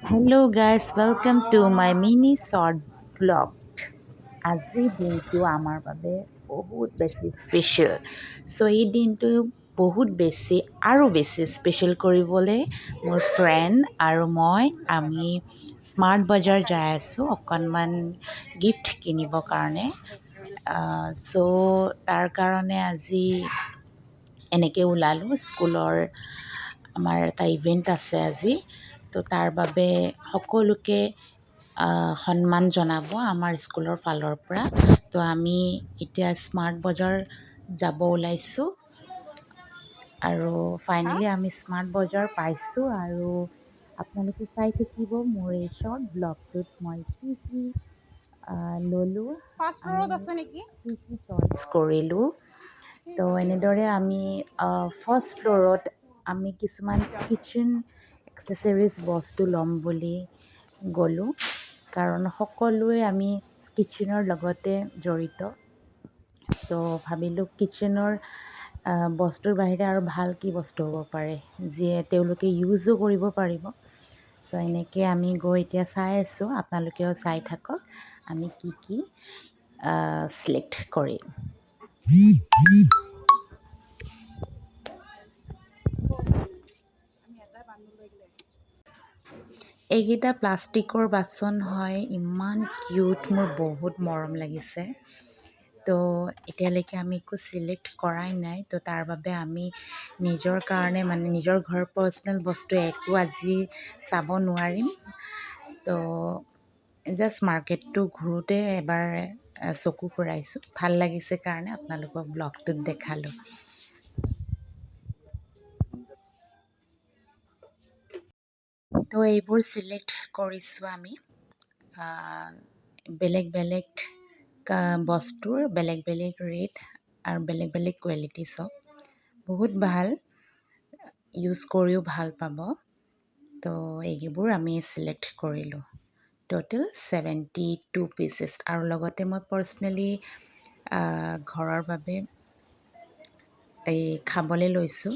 Hello guys, welcome to my mini short vlog. আজিৰ দিনটো আমাৰ বাবে বহুত বেছি স্পেচিয়েল। এই দিনটো বহুত বেছি আৰু বেছি স্পেচিয়েল কৰিবলৈ মোৰ ফ্ৰেণ্ড আৰু আমি স্মাৰ্ট বজাৰ যাই আছোঁ অকণমান গিফ্ট কিনিবৰ কাৰণে। তাৰ কাৰণে আজি এনেকৈ ওলালোঁ। স্কুলৰ আমাৰ এটা ইভেণ্ট আছে আজি, তাৰ বাবে সকলোকে সন্মান জনাব আমাৰ স্কুলৰ ফালৰ পৰা। আমি এতিয়া স্মাৰ্ট বজাৰ যাব ওলাইছোঁ আৰু ফাইনেলি আমি স্মাৰ্ট বজাৰ পাইছোঁ। আৰু আপোনালোকে চাই থাকিব মোৰ এই শ্বৰ্ট ব্লগটোত মই কি কি ল'লোঁ, কি কি চইচ কৰিলোঁ। এনেদৰে আমি ফাৰ্ষ্ট ফ্ল'ৰত আমি কিছুমান কিটচেন এক্সেচৰিজ বস্তু ল'ম বুলি গ'লোঁ, কাৰণ সকলোৱে আমি কিটচেনৰ লগতে জড়িত। ভাবিলোঁ কিটচেনৰ বস্তুৰ বাহিৰে আৰু ভাল কি বস্তু হ'ব পাৰে যিয়ে তেওঁলোকে ইউজো কৰিব পাৰিব। এনেকৈ আমি গৈ এতিয়া চাই আছোঁ, আপোনালোকেও চাই থাকক আমি কি কি চিলেক্ট কৰিম। এইকেইটা প্লাষ্টিকৰ বাচন হয়, ইমান কিউট, মোৰ বহুত মৰম লাগিছে। এতিয়ালৈকে আমি একো চিলেক্ট কৰাই নাই, তাৰ বাবে আমি নিজৰ কাৰণে নিজৰ ঘৰৰ পাৰ্চনেল বস্তু একো আজি চাব নোৱাৰিম। জাষ্ট মাৰ্কেটটো ঘূৰোঁতে এবাৰ চকু ফুৰাইছোঁ, ভাল লাগিছে কাৰণে আপোনালোকক ব্লগটোত দেখালোঁ। এইবোৰ চিলেক্ট কৰিছোঁ আমি বেলেগ বেলেগ বস্তুৰ বেলেগ বেলেগ ৰেট আৰু বেলেগ বেলেগ কোৱালিটি। বহুত ভাল, ইউজ কৰিও ভাল পাব। এইবোৰ আমি চিলেক্ট কৰিলোঁ। Total 72 pieces. আৰু লগতে মই পাৰ্চনেলি ঘৰৰ বাবে খাবলৈ লৈছোঁ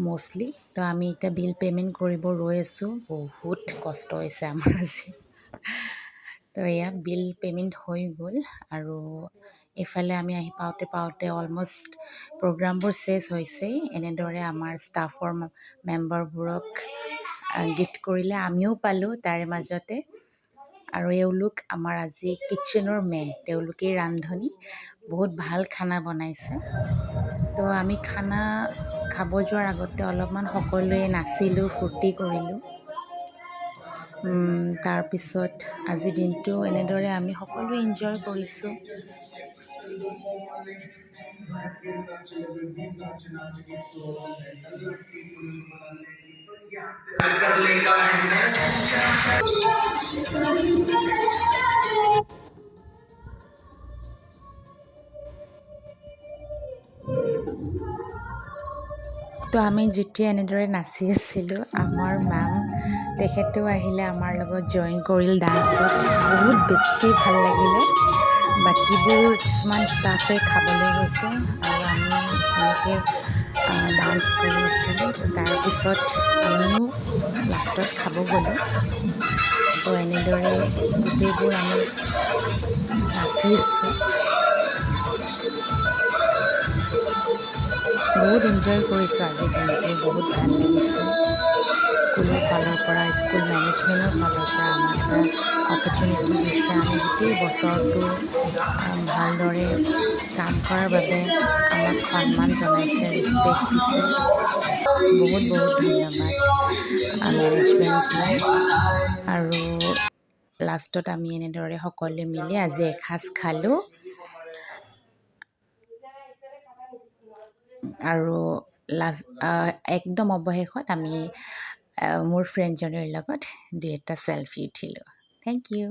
ম'ষ্টলি। আমি এতিয়া বিল পে'মেণ্ট কৰিব ৰৈ আছোঁ। বহুত কষ্ট হৈছে আমাৰ আজি। এয়া বিল পে'মেণ্ট হৈ গ'ল আৰু এইফালে আমি আহি পাওঁতে পাওঁতে অলমষ্ট প্ৰগ্ৰামবোৰ চেছ হৈছেই। এনেদৰে আমাৰ ষ্টাফৰ মেম্বাৰবোৰক গিফ্ট কৰিলে, আমিও পালোঁ তাৰে মাজতে। আৰু এওঁলোক আমাৰ আজি কিটচেনৰ মেইন, তেওঁলোকেই ৰান্ধনি, বহুত ভাল খানা বনাইছে। আমি খানা খাব যোৱাৰ আগতে অলপমান সকলোৱে নাচিলোঁ, ফূৰ্তি কৰিলোঁ। তাৰপিছত আজিৰ দিনটো এনেদৰে আমি সকলোৱে এনজয় কৰিছোঁ। আমি যেতিয়া এনেদৰে নাচি আছিলোঁ, আমাৰ মেম তেখেতেও আহিলে, আমাৰ লগত জইন কৰিল ডান্সত। বহুত বেছি ভাল লাগিলে। বাকীবোৰ কিছুমান ষ্টাফে খাবলৈ গৈছে আৰু আমি এনেকৈ ডান্স কৰি আছিলোঁ। তাৰপিছত আমিও লাষ্টত খাব গ'লোঁ। এনেদৰে গোটেইবোৰ আমি নাচিছোঁ, বহুত এনজয় কৰিছোঁ আজিৰ দিনটো, বহুত ভাল লাগিছে। স্কুলৰ ফালৰ পৰা, স্কুল মেনেজমেণ্টৰ ফালৰ পৰা আমাক এটা অপৰচুনিটি দিছে। আমি গোটেই বছৰটো ভালদৰে কাম কৰাৰ বাবে আমাক সন্মান জনাইছে, ৰেচপেক্ট দিছে। বহুত বহুত ধন্যবাদ মেনেজমেণ্ট টিম। আৰু লাষ্টত আমি এনেদৰে সকলোৱে মিলি আজি এসাঁজ খালোঁ। আৰু একদম অৱশেষত আমি মোৰ ফ্ৰেণ্ডজনীৰ লগত 2-এটা চেলফি উঠিলোঁ। Thank U.